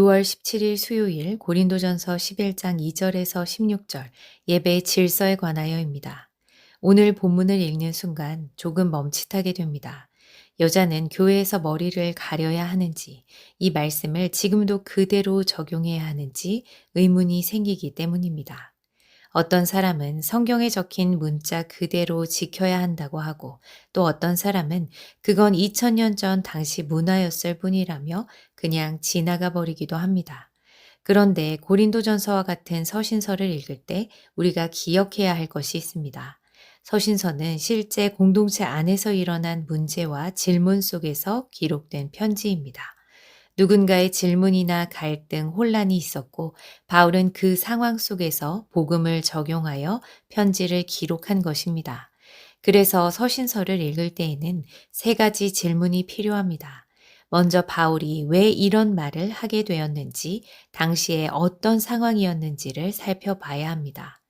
6월 17일 수요일 고린도전서 11장 2절에서 16절 예배의 질서에 관하여입니다. 오늘 본문을 읽는 순간 조금 멈칫하게 됩니다. 여자는 교회에서 머리를 가려야 하는지, 이 말씀을 지금도 그대로 적용해야 하는지 의문이 생기기 때문입니다. 어떤 사람은 성경에 적힌 문자 그대로 지켜야 한다고 하고, 또 어떤 사람은 그건 2000년 전 당시 문화였을 뿐이라며 그냥 지나가 버리기도 합니다. 그런데 고린도전서와 같은 서신서를 읽을 때 우리가 기억해야 할 것이 있습니다. 서신서는 실제 공동체 안에서 일어난 문제와 질문 속에서 기록된 편지입니다. 누군가의 질문이나 갈등, 혼란이 있었고 바울은 그 상황 속에서 복음을 적용하여 편지를 기록한 것입니다. 그래서 서신서를 읽을 때에는 세 가지 질문이 필요합니다. 먼저 바울이 왜 이런 말을 하게 되었는지, 당시에 어떤 상황이었는지를 살펴봐야 합니다.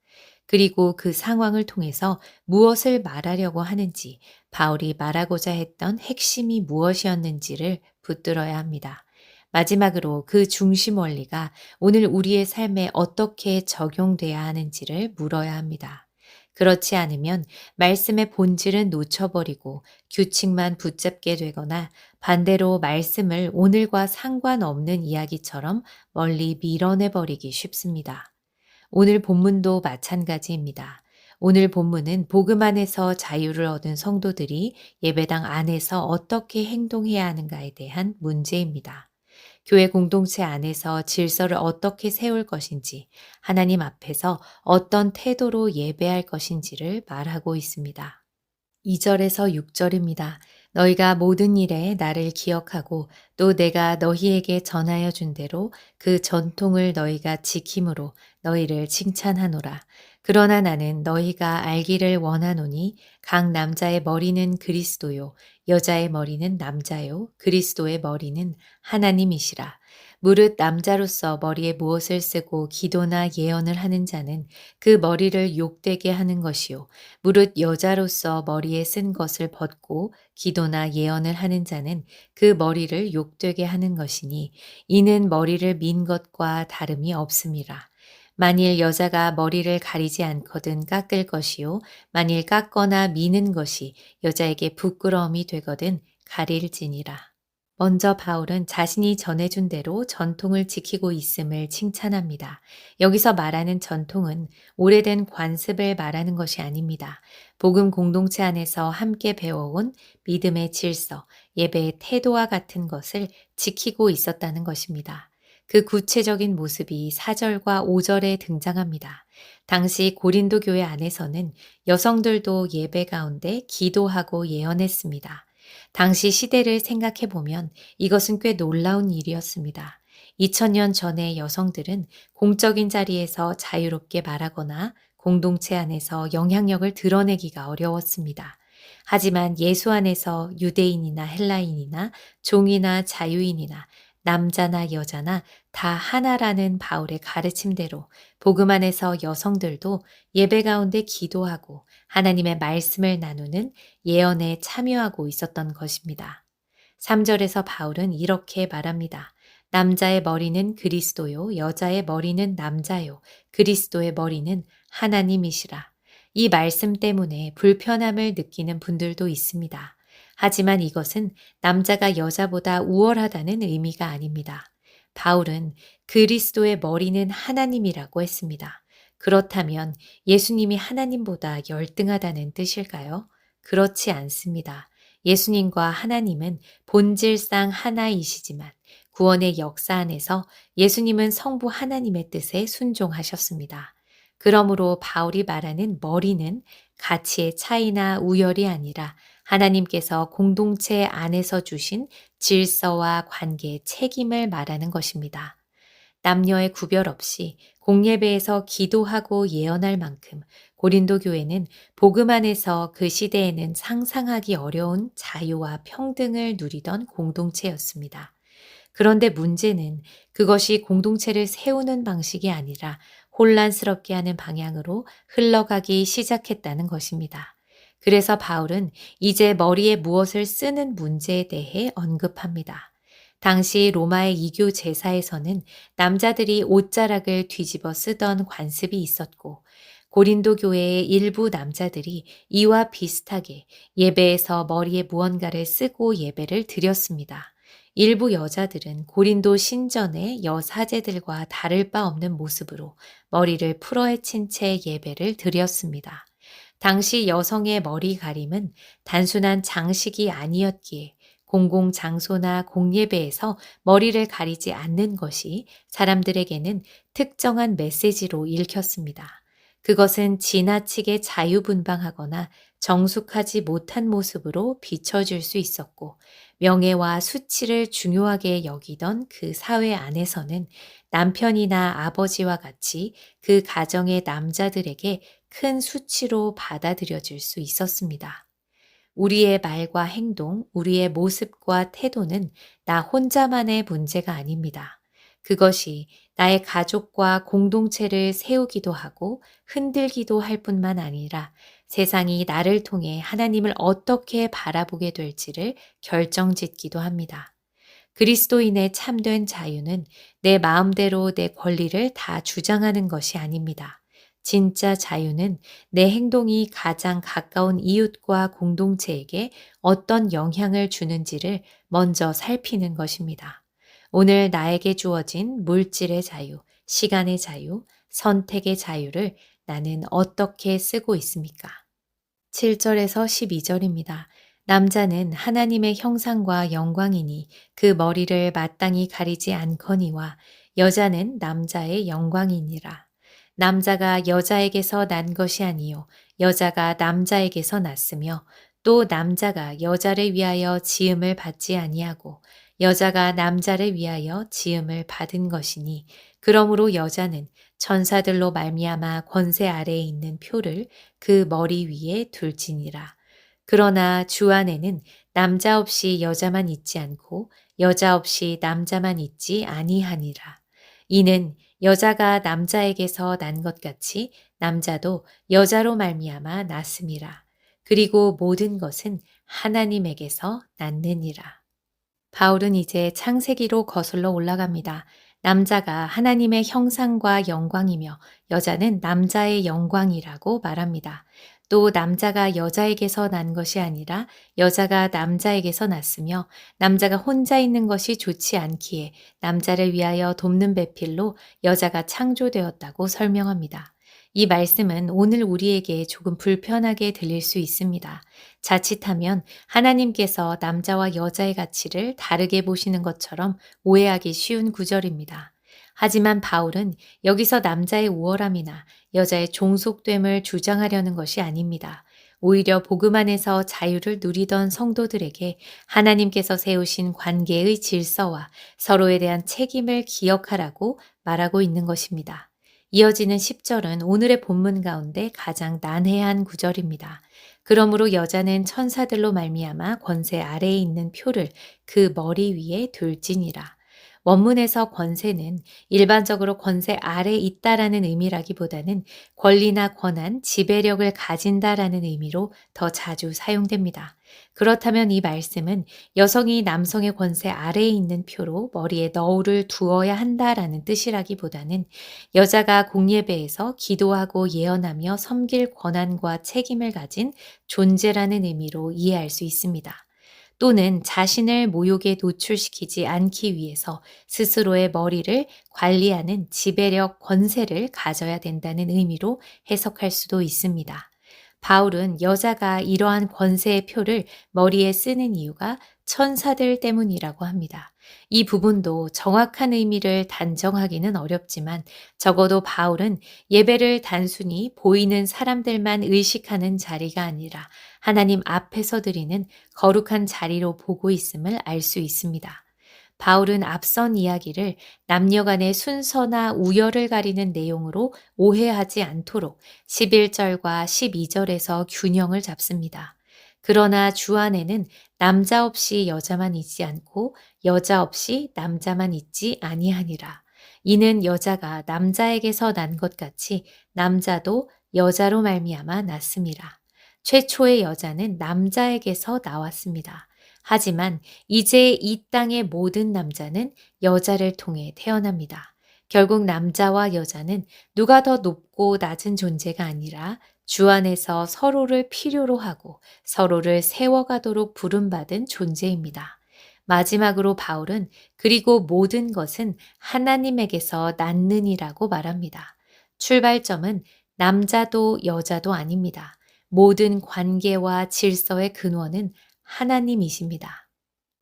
그리고 그 상황을 통해서 무엇을 말하려고 하는지, 바울이 말하고자 했던 핵심이 무엇이었는지를 붙들어야 합니다. 마지막으로 그 중심 원리가 오늘 우리의 삶에 어떻게 적용돼야 하는지를 물어야 합니다. 그렇지 않으면 말씀의 본질은 놓쳐버리고 규칙만 붙잡게 되거나 반대로 말씀을 오늘과 상관없는 이야기처럼 멀리 밀어내버리기 쉽습니다. 오늘 본문도 마찬가지입니다. 오늘 본문은 복음 안에서 자유를 얻은 성도들이 예배당 안에서 어떻게 행동해야 하는가에 대한 문제입니다. 교회 공동체 안에서 질서를 어떻게 세울 것인지, 하나님 앞에서 어떤 태도로 예배할 것인지를 말하고 있습니다. 2절에서 6절입니다. 너희가 모든 일에 나를 기억하고 또 내가 너희에게 전하여 준 대로 그 전통을 너희가 지킴으로 너희를 칭찬하노라. 그러나 나는 너희가 알기를 원하노니 각 남자의 머리는 그리스도요 여자의 머리는 남자요 그리스도의 머리는 하나님이시라. 무릇 남자로서 머리에 무엇을 쓰고 기도나 예언을 하는 자는 그 머리를 욕되게 하는 것이요 무릇 여자로서 머리에 쓴 것을 벗고 기도나 예언을 하는 자는 그 머리를 욕되게 하는 것이니 이는 머리를 민 것과 다름이 없음이라. 만일 여자가 머리를 가리지 않거든 깎을 것이요 만일 깎거나 미는 것이 여자에게 부끄러움이 되거든 가릴지니라. 먼저 바울은 자신이 전해준 대로 전통을 지키고 있음을 칭찬합니다. 여기서 말하는 전통은 오래된 관습을 말하는 것이 아닙니다. 복음 공동체 안에서 함께 배워온 믿음의 질서, 예배의 태도와 같은 것을 지키고 있었다는 것입니다. 그 구체적인 모습이 4절과 5절에 등장합니다. 당시 고린도 교회 안에서는 여성들도 예배 가운데 기도하고 예언했습니다. 당시 시대를 생각해 보면 이것은 꽤 놀라운 일이었습니다. 2000년 전의 여성들은 공적인 자리에서 자유롭게 말하거나 공동체 안에서 영향력을 드러내기가 어려웠습니다. 하지만 예수 안에서 유대인이나 헬라인이나 종이나 자유인이나 남자나 여자나 다 하나라는 바울의 가르침대로 복음 안에서 여성들도 예배 가운데 기도하고 하나님의 말씀을 나누는 예언에 참여하고 있었던 것입니다. 3절에서 바울은 이렇게 말합니다. 남자의 머리는 그리스도요, 여자의 머리는 남자요, 그리스도의 머리는 하나님이시라. 이 말씀 때문에 불편함을 느끼는 분들도 있습니다. 하지만 이것은 남자가 여자보다 우월하다는 의미가 아닙니다. 바울은 그리스도의 머리는 하나님이라고 했습니다. 그렇다면 예수님이 하나님보다 열등하다는 뜻일까요? 그렇지 않습니다. 예수님과 하나님은 본질상 하나이시지만 구원의 역사 안에서 예수님은 성부 하나님의 뜻에 순종하셨습니다. 그러므로 바울이 말하는 머리는 가치의 차이나 우열이 아니라 하나님께서 공동체 안에서 주신 질서와 관계의 책임을 말하는 것입니다. 남녀의 구별 없이 공예배에서 기도하고 예언할 만큼 고린도 교회는 복음 안에서 그 시대에는 상상하기 어려운 자유와 평등을 누리던 공동체였습니다. 그런데 문제는 그것이 공동체를 세우는 방식이 아니라 혼란스럽게 하는 방향으로 흘러가기 시작했다는 것입니다. 그래서 바울은 이제 머리에 무엇을 쓰는 문제에 대해 언급합니다. 당시 로마의 이교 제사에서는 남자들이 옷자락을 뒤집어 쓰던 관습이 있었고, 고린도 교회의 일부 남자들이 이와 비슷하게 예배에서 머리에 무언가를 쓰고 예배를 드렸습니다. 일부 여자들은 고린도 신전의 여사제들과 다를 바 없는 모습으로 머리를 풀어헤친 채 예배를 드렸습니다. 당시 여성의 머리 가림은 단순한 장식이 아니었기에 공공 장소나 공예배에서 머리를 가리지 않는 것이 사람들에게는 특정한 메시지로 읽혔습니다. 그것은 지나치게 자유분방하거나 정숙하지 못한 모습으로 비춰질 수 있었고, 명예와 수치를 중요하게 여기던 그 사회 안에서는 남편이나 아버지와 같이 그 가정의 남자들에게 큰 수치로 받아들여질 수 있었습니다. 우리의 말과 행동, 우리의 모습과 태도는 나 혼자만의 문제가 아닙니다. 그것이 나의 가족과 공동체를 세우기도 하고 흔들기도 할 뿐만 아니라 세상이 나를 통해 하나님을 어떻게 바라보게 될지를 결정짓기도 합니다. 그리스도인의 참된 자유는 내 마음대로 내 권리를 다 주장하는 것이 아닙니다. 진짜 자유는 내 행동이 가장 가까운 이웃과 공동체에게 어떤 영향을 주는지를 먼저 살피는 것입니다. 오늘 나에게 주어진 물질의 자유, 시간의 자유, 선택의 자유를 나는 어떻게 쓰고 있습니까? 7절에서 12절입니다. 남자는 하나님의 형상과 영광이니 그 머리를 마땅히 가리지 않거니와 여자는 남자의 영광이니라. 남자가 여자에게서 난 것이 아니요 여자가 남자에게서 났으며 또 남자가 여자를 위하여 지음을 받지 아니하고 여자가 남자를 위하여 지음을 받은 것이니 그러므로 여자는 천사들로 말미암아 권세 아래에 있는 표를 그 머리 위에 둘지니라. 그러나 주 안에는 남자 없이 여자만 있지 않고 여자 없이 남자만 있지 아니하니라. 이는 여자가 남자에게서 난 것 같이 남자도 여자로 말미암아 났음이라. 그리고 모든 것은 하나님에게서 났느니라. 바울은 이제 창세기로 거슬러 올라갑니다. 남자가 하나님의 형상과 영광이며 여자는 남자의 영광이라고 말합니다. 또 남자가 여자에게서 난 것이 아니라 여자가 남자에게서 났으며 남자가 혼자 있는 것이 좋지 않기에 남자를 위하여 돕는 배필로 여자가 창조되었다고 설명합니다. 이 말씀은 오늘 우리에게 조금 불편하게 들릴 수 있습니다. 자칫하면 하나님께서 남자와 여자의 가치를 다르게 보시는 것처럼 오해하기 쉬운 구절입니다. 하지만 바울은 여기서 남자의 우월함이나 여자의 종속됨을 주장하려는 것이 아닙니다. 오히려 복음 안에서 자유를 누리던 성도들에게 하나님께서 세우신 관계의 질서와 서로에 대한 책임을 기억하라고 말하고 있는 것입니다. 이어지는 10절은 오늘의 본문 가운데 가장 난해한 구절입니다. 그러므로 여자는 천사들로 말미암아 권세 아래에 있는 표를 그 머리 위에 둘지니라. 원문에서 권세는 일반적으로 권세 아래에 있다라는 의미라기보다는 권리나 권한, 지배력을 가진다라는 의미로 더 자주 사용됩니다. 그렇다면 이 말씀은 여성이 남성의 권세 아래에 있는 표로 머리에 너울을 두어야 한다라는 뜻이라기보다는 여자가 공예배에서 기도하고 예언하며 섬길 권한과 책임을 가진 존재라는 의미로 이해할 수 있습니다. 또는 자신을 모욕에 노출시키지 않기 위해서 스스로의 머리를 관리하는 지배력, 권세를 가져야 된다는 의미로 해석할 수도 있습니다. 바울은 여자가 이러한 권세의 표를 머리에 쓰는 이유가 천사들 때문이라고 합니다. 이 부분도 정확한 의미를 단정하기는 어렵지만 적어도 바울은 예배를 단순히 보이는 사람들만 의식하는 자리가 아니라 하나님 앞에서 드리는 거룩한 자리로 보고 있음을 알 수 있습니다. 바울은 앞선 이야기를 남녀 간의 순서나 우열을 가리는 내용으로 오해하지 않도록 11절과 12절에서 균형을 잡습니다. 그러나 주 안에는 남자 없이 여자만 있지 않고 여자 없이 남자만 있지 아니하니라. 이는 여자가 남자에게서 난 것 같이 남자도 여자로 말미암아 났음이라. 최초의 여자는 남자에게서 나왔습니다. 하지만 이제 이 땅의 모든 남자는 여자를 통해 태어납니다. 결국 남자와 여자는 누가 더 높고 낮은 존재가 아니라 주 안에서 서로를 필요로 하고 서로를 세워가도록 부름받은 존재입니다. 마지막으로 바울은 그리고 모든 것은 하나님에게서 낳느니라고 말합니다. 출발점은 남자도 여자도 아닙니다. 모든 관계와 질서의 근원은 하나님이십니다.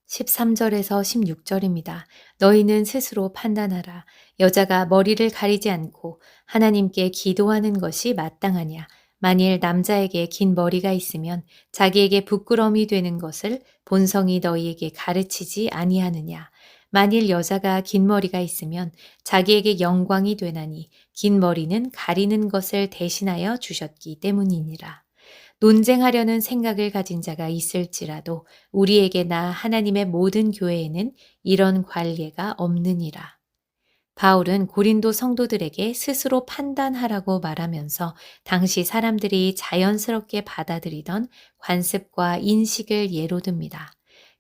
13절에서 16절입니다. 너희는 스스로 판단하라. 여자가 머리를 가리지 않고 하나님께 기도하는 것이 마땅하냐. 만일 남자에게 긴 머리가 있으면 자기에게 부끄러움이 되는 것을 본성이 너희에게 가르치지 아니하느냐. 만일 여자가 긴 머리가 있으면 자기에게 영광이 되나니 긴 머리는 가리는 것을 대신하여 주셨기 때문이니라. 논쟁하려는 생각을 가진 자가 있을지라도 우리에게나 하나님의 모든 교회에는 이런 관례가 없느니라. 바울은 고린도 성도들에게 스스로 판단하라고 말하면서 당시 사람들이 자연스럽게 받아들이던 관습과 인식을 예로 듭니다.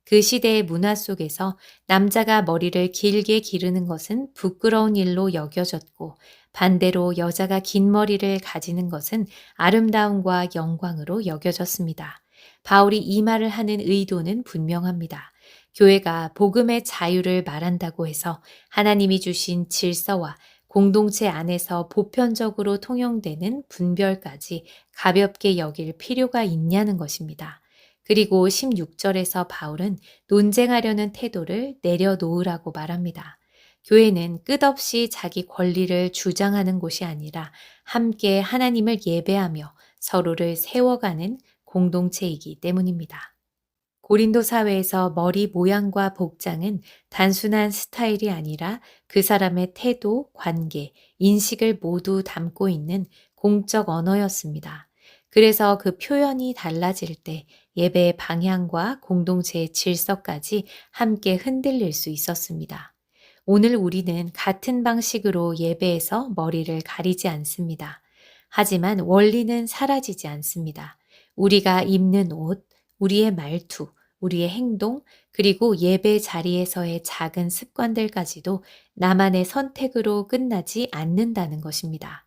그 시대의 문화 속에서 남자가 머리를 길게 기르는 것은 부끄러운 일로 여겨졌고 반대로 여자가 긴 머리를 가지는 것은 아름다움과 영광으로 여겨졌습니다. 바울이 이 말을 하는 의도는 분명합니다. 교회가 복음의 자유를 말한다고 해서 하나님이 주신 질서와 공동체 안에서 보편적으로 통용되는 분별까지 가볍게 여길 필요가 있냐는 것입니다. 그리고 16절에서 바울은 논쟁하려는 태도를 내려놓으라고 말합니다. 교회는 끝없이 자기 권리를 주장하는 곳이 아니라 함께 하나님을 예배하며 서로를 세워가는 공동체이기 때문입니다. 고린도 사회에서 머리 모양과 복장은 단순한 스타일이 아니라 그 사람의 태도, 관계, 인식을 모두 담고 있는 공적 언어였습니다. 그래서 그 표현이 달라질 때 예배의 방향과 공동체의 질서까지 함께 흔들릴 수 있었습니다. 오늘 우리는 같은 방식으로 예배에서 머리를 가리지 않습니다. 하지만 원리는 사라지지 않습니다. 우리가 입는 옷, 우리의 말투, 우리의 행동, 그리고 예배 자리에서의 작은 습관들까지도 나만의 선택으로 끝나지 않는다는 것입니다.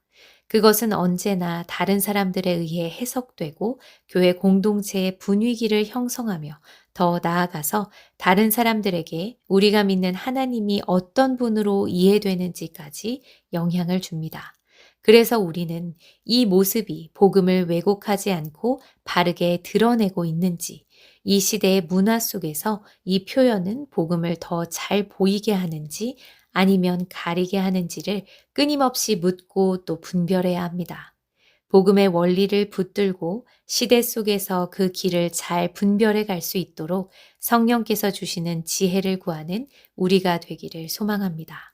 그것은 언제나 다른 사람들에 의해 해석되고 교회 공동체의 분위기를 형성하며 더 나아가서 다른 사람들에게 우리가 믿는 하나님이 어떤 분으로 이해되는지까지 영향을 줍니다. 그래서 우리는 이 모습이 복음을 왜곡하지 않고 바르게 드러내고 있는지, 이 시대의 문화 속에서 이 표현은 복음을 더 잘 보이게 하는지 아니면 가리게 하는지를 끊임없이 묻고 또 분별해야 합니다. 복음의 원리를 붙들고 시대 속에서 그 길을 잘 분별해 갈 수 있도록 성령께서 주시는 지혜를 구하는 우리가 되기를 소망합니다.